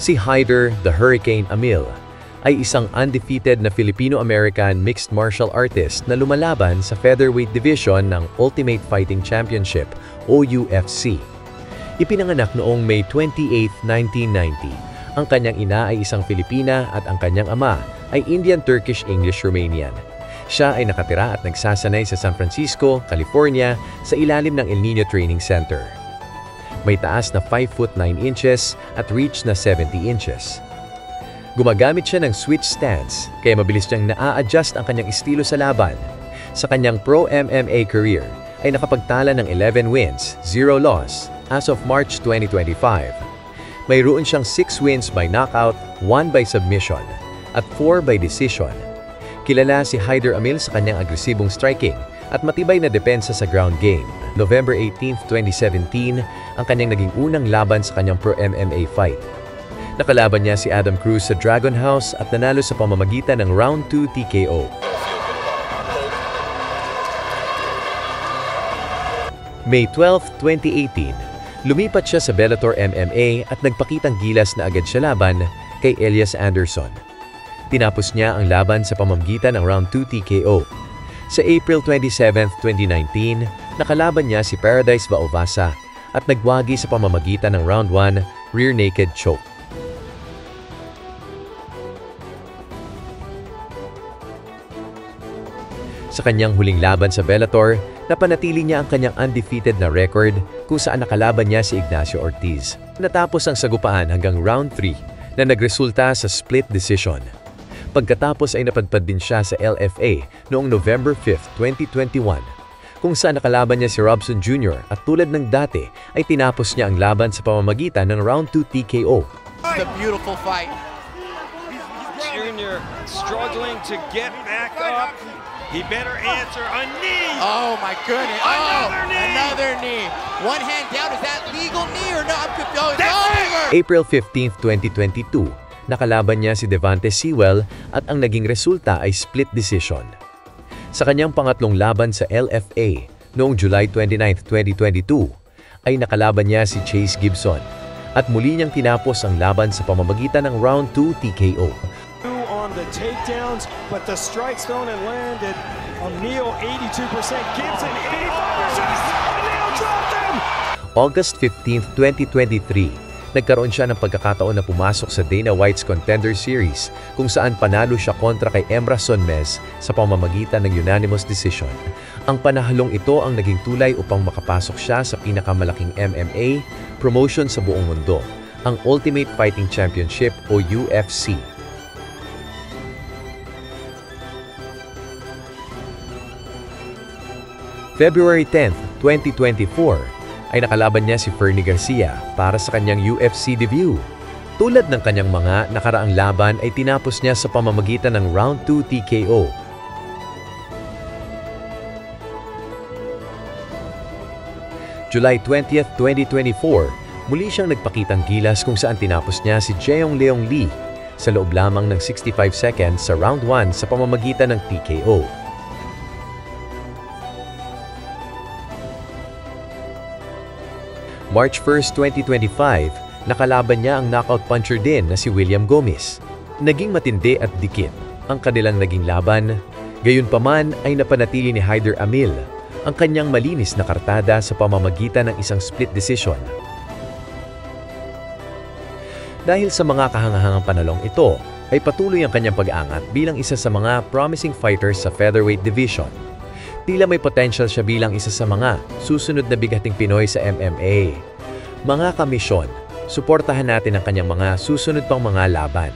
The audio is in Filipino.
Si Hyder the Hurricane Amil ay isang undefeated na Filipino-American mixed martial artist na lumalaban sa featherweight division ng Ultimate Fighting Championship o UFC. Ipinanganak noong May 28, 1990. Ang kanyang ina ay isang Filipina at ang kanyang ama ay Indian, Turkish, English, Romanian. Siya ay nakatira at nagsasanay sa San Francisco, California sa ilalim ng El Nino Training Center. May taas na 5 foot 9 inches at reach na 70 inches. Gumagamit siya ng switch stance, kaya mabilis niyang naa-adjust ang kanyang estilo sa laban. Sa kanyang pro MMA career, ay nakapagtala ng 11 wins, 0 loss, as of March 2025. Mayroon siyang 6 wins by knockout, 1 by submission, at 4 by decision. Kilala si Hyder Amil sa kanyang agresibong striking at matibay na depensa sa ground game. November 18, 2017, ang kanyang naging unang laban sa kanyang pro MMA fight. Nakalaban niya si Adam Cruz sa Dragon House at nanalo sa pamamagitan ng Round 2 TKO. May 12, 2018, lumipat siya sa Bellator MMA at nagpakitang gilas na agad siya laban kay Elias Anderson. Tinapos niya ang laban sa pamamagitan ng Round 2 TKO. Sa April 27, 2019, nakalaban niya si Paradise Vaovasa at nagwagi sa pamamagitan ng Round 1 Rear Naked Choke. Sa kanyang huling laban sa Bellator, napanatili niya ang kanyang undefeated na record kung saan nakalaban niya si Ignacio Ortiz. Natapos ang sagupaan hanggang Round 3 na nagresulta sa split decision. Pagkatapos ay napadpad din siya sa LFA noong November 5, 2021, kung saan nakalaban niya si Robson Jr. at tulad ng dati ay tinapos niya ang laban sa pamamagitan ng Round 2 TKO. It's a beautiful fight. Jr. struggling to get back up. He better answer a knee. Oh my goodness. Another knee. Another knee. One hand down. Is that legal knee or no? I'm confused. It's over. April 15, 2022, nakalaban niya si Devante Sewell at ang naging resulta ay split decision. Sa kanyang pangatlong laban sa LFA noong July 29, 2022, ay nakalaban niya si Chase Gibson at muli niyang tinapos ang laban sa pamamagitan ng Round 2 TKO. On the takedowns, but the strikes thrown and landed. Amil 82%, Gibson 85%. Amil dropped him. August 15, 2023, nagkaroon siya ng pagkakataon na pumasok sa Dana White's Contender Series kung saan panalo siya kontra kay Emerson Mez sa pamamagitan ng unanimous decision. Ang panahalong ito ang naging tulay upang makapasok siya sa pinakamalaking MMA promotion sa buong mundo, ang Ultimate Fighting Championship o UFC. February 10, 2024, ay nakalaban niya si Fernie Garcia para sa kanyang UFC debut. Tulad ng kanyang mga nakaraang laban ay tinapos niya sa pamamagitan ng Round 2 TKO. July 20, 2024, muli siyang nagpakitang gilas kung saan tinapos niya si Jeong Leong Lee sa loob lamang ng 65 seconds sa Round 1 sa pamamagitan ng TKO. March 1, 2025, nakalaban niya ang knockout puncher din na si William Gomez. Naging matindi at dikit ang kanilang naging laban, gayunpaman ay napanatili ni Hyder Amil ang kanyang malinis na kartada sa pamamagitan ng isang split decision. Dahil sa mga kahangahangang panalong ito, ay patuloy ang kanyang pag-angat bilang isa sa mga promising fighters sa featherweight division. Tila may potential siya bilang isa sa mga susunod na bigating Pinoy sa MMA. Mga kamisyon, suportahan natin ang kanyang mga susunod pang mga laban.